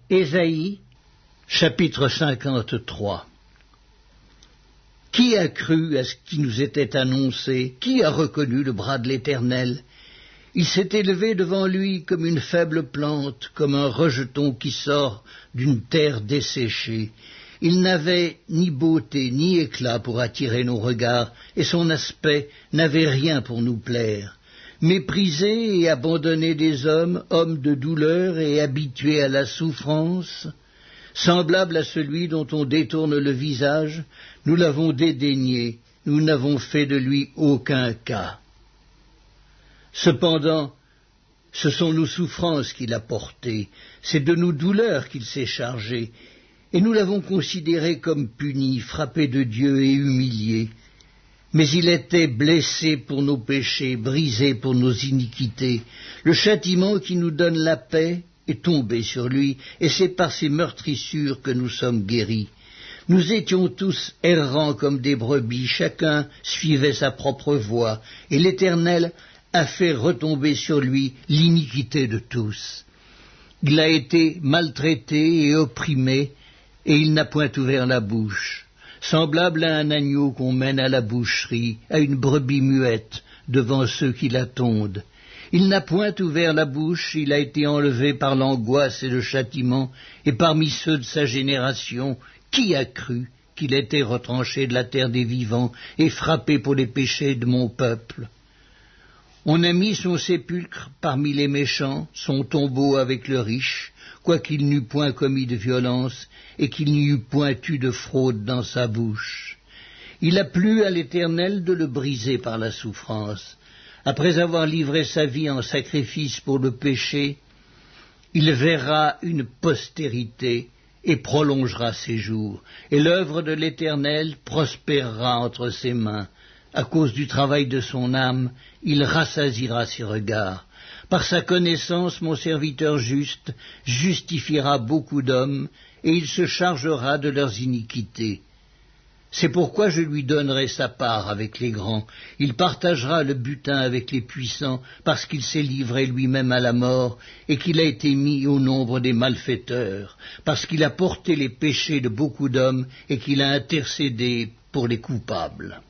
Ésaïe, chapitre 53. Qui a cru à ce qui nous était annoncé? Qui a reconnu le bras de l'Éternel? Il s'est élevé devant lui comme une faible plante, comme un rejeton qui sort d'une terre desséchée. Il n'avait ni beauté ni éclat pour attirer nos regards, et son aspect n'avait rien pour nous plaire. Méprisé et abandonné des hommes, homme de douleur et habitué à la souffrance, semblable à celui dont on détourne le visage, nous l'avons dédaigné, nous n'avons fait de lui aucun cas. Cependant, ce sont nos souffrances qu'il a portées, c'est de nos douleurs qu'il s'est chargé, et nous l'avons considéré comme puni, frappé de Dieu et humilié. Mais il était blessé pour nos péchés, brisé pour nos iniquités. Le châtiment qui nous donne la paix est tombé sur lui, et c'est par ses meurtrissures que nous sommes guéris. Nous étions tous errants comme des brebis, chacun suivait sa propre voie, et l'Éternel a fait retomber sur lui l'iniquité de tous. Il a été maltraité et opprimé, et il n'a point ouvert la bouche. Semblable à un agneau qu'on mène à la boucherie, à une brebis muette devant ceux qui la tondent. Il n'a point ouvert la bouche, il a été enlevé par l'angoisse et le châtiment, et parmi ceux de sa génération, qui a cru qu'il était retranché de la terre des vivants et frappé pour les péchés de mon peuple? On a mis son sépulcre parmi les méchants, son tombeau avec le riche, quoiqu'il n'eût point commis de violence, et qu'il n'y eût point eu de fraude dans sa bouche. Il a plu à l'Éternel de le briser par la souffrance. Après avoir livré sa vie en sacrifice pour le péché, il verra une postérité et prolongera ses jours, et l'œuvre de l'Éternel prospérera entre ses mains. À cause du travail de son âme, il rassasiera ses regards. Par sa connaissance, mon serviteur juste justifiera beaucoup d'hommes, et il se chargera de leurs iniquités. C'est pourquoi je lui donnerai sa part avec les grands. Il partagera le butin avec les puissants, parce qu'il s'est livré lui-même à la mort, et qu'il a été mis au nombre des malfaiteurs, parce qu'il a porté les péchés de beaucoup d'hommes, et qu'il a intercédé pour les coupables.